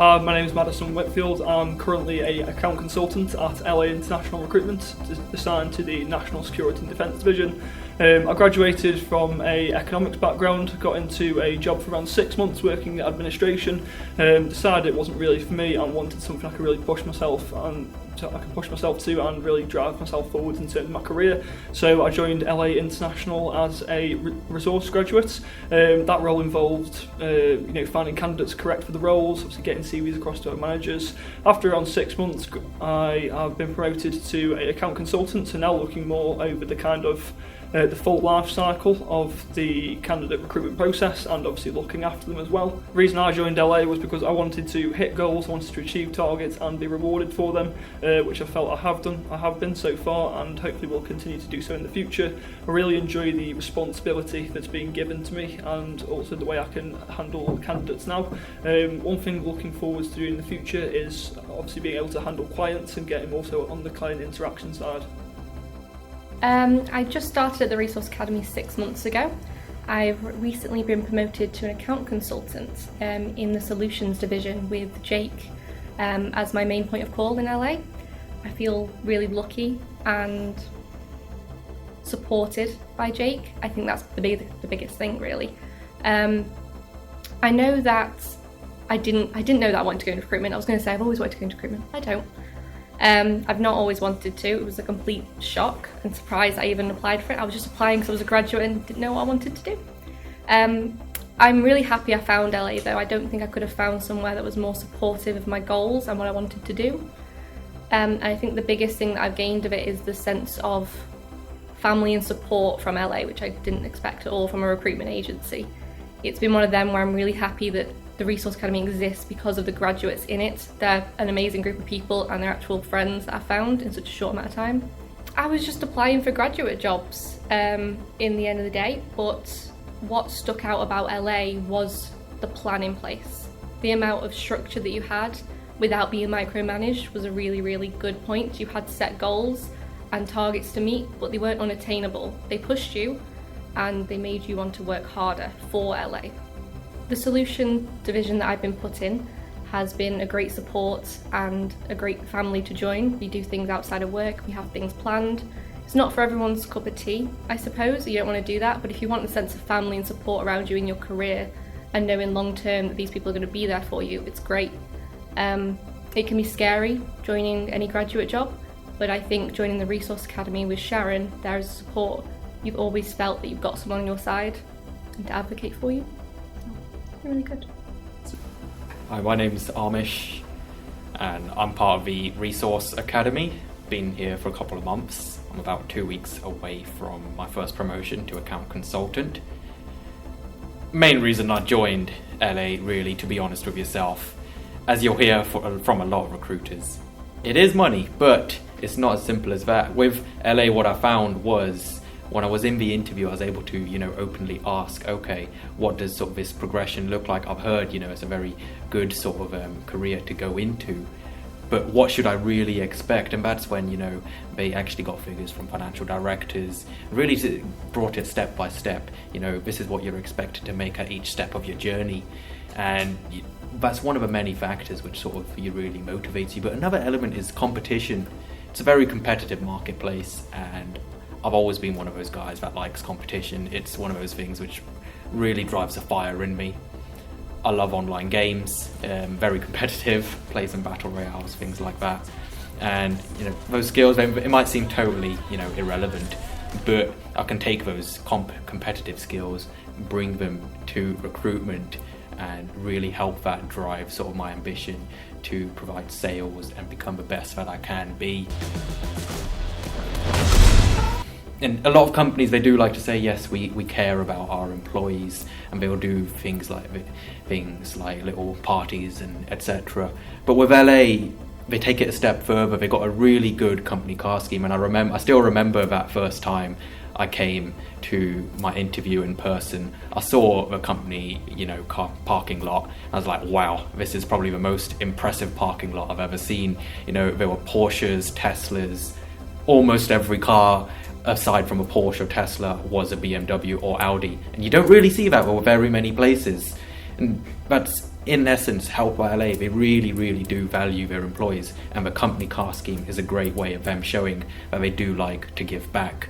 Hi, my name is Madison Whitfield. I'm currently an account consultant at LA International Recruitment, assigned to the National Security and Defence Division. I graduated from an economics background, got into a job for around 6 months working in administration, decided it wasn't really for me and wanted something I could really push myself to and really drive myself forward in terms of my career. So I joined LA International as a resource graduate. That role involved finding candidates correct for the roles, obviously getting CVs across to our managers. After around 6 months, I have been promoted to an account consultant, so now looking more over the kind of the full life cycle of the candidate recruitment process and obviously looking after them as well. The reason I joined LA was because I wanted to hit goals, I wanted to achieve targets and be rewarded for them, which I felt I have been so far, and hopefully will continue to do so in the future. I really enjoy the responsibility that's being given to me and also the way I can handle candidates now. One thing looking forward to doing in the future is obviously being able to handle clients and getting also on the client interaction side. I just started at the Resource Academy 6 months ago. I've recently been promoted to an account consultant in the Solutions division with Jake as my main point of call in LA. I feel really lucky and supported by Jake. I think that's the biggest thing, really. I know that I didn't know that I wanted to go into recruitment. I was going to say I've always wanted to go into recruitment. I don't. I've not always wanted to. It was a complete shock and surprise I even applied for it. I was just applying because I was a graduate and didn't know what I wanted to do. I'm really happy I found LA though. I don't think I could have found somewhere that was more supportive of my goals and what I wanted to do. And I think the biggest thing that I've gained of it is the sense of family and support from LA, which I didn't expect at all from a recruitment agency. It's been one of them where I'm really happy that the Resource Academy exists because of the graduates in it. They're an amazing group of people and they're actual friends that I found in such a short amount of time. I was just applying for graduate jobs in the end of the day, but what stuck out about LA was the plan in place. The amount of structure that you had without being micromanaged was a really, really good point. You had set goals and targets to meet, but they weren't unattainable. They pushed you and they made you want to work harder for LA. The Solution division that I've been put in has been a great support and a great family to join. We do things outside of work, we have things planned. It's not for everyone's cup of tea, I suppose, you don't want to do that, but if you want a sense of family and support around you in your career and knowing long term that these people are going to be there for you, it's great. It can be scary joining any graduate job, but I think joining the Resource Academy with Sharon, there's support. You've always felt that you've got someone on your side and to advocate for you. Really good. Hi, my name's Amish and I'm part of the Resource Academy. Been here for a couple of months. I'm about 2 weeks away from my first promotion to account consultant. Main reason I joined LA, really, to be honest with yourself, as you'll hear from a lot of recruiters, it is money, but it's not as simple as that. With LA, what I found was when I was in the interview, I was able to, openly ask, okay, what does sort of this progression look like? I've heard, it's a very good sort of career to go into, but what should I really expect? And that's when, they actually got figures from financial directors, really brought it step by step. This is what you're expected to make at each step of your journey. And that's one of the many factors which sort of really motivates you. But another element is competition. It's a very competitive marketplace, and I've always been one of those guys that likes competition. It's one of those things which really drives a fire in me. I love online games, very competitive, play some battle royales, things like that. And those skills, it might seem totally irrelevant, but I can take those competitive skills, bring them to recruitment, and really help that drive sort of my ambition to provide sales and become the best that I can be. And a lot of companies, they do like to say, yes, we care about our employees, and they'll do things like little parties and etc. But with LA, they take it a step further. They got a really good company car scheme, and I still remember that first time I came to my interview in person. I saw the company, car parking lot. I was like, wow, this is probably the most impressive parking lot I've ever seen. There were Porsches, Teslas, almost every car aside from a Porsche or Tesla was a BMW or Audi, and you don't really see that with very many places. And that's in essence, Help by LA, they really, really do value their employees, and the company car scheme is a great way of them showing that they do like to give back.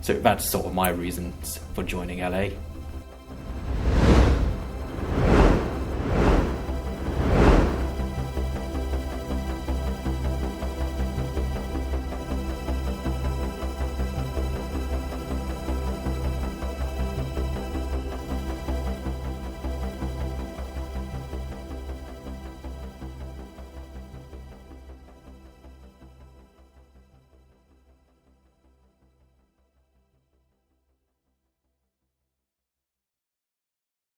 So that's sort of my reasons for joining LA.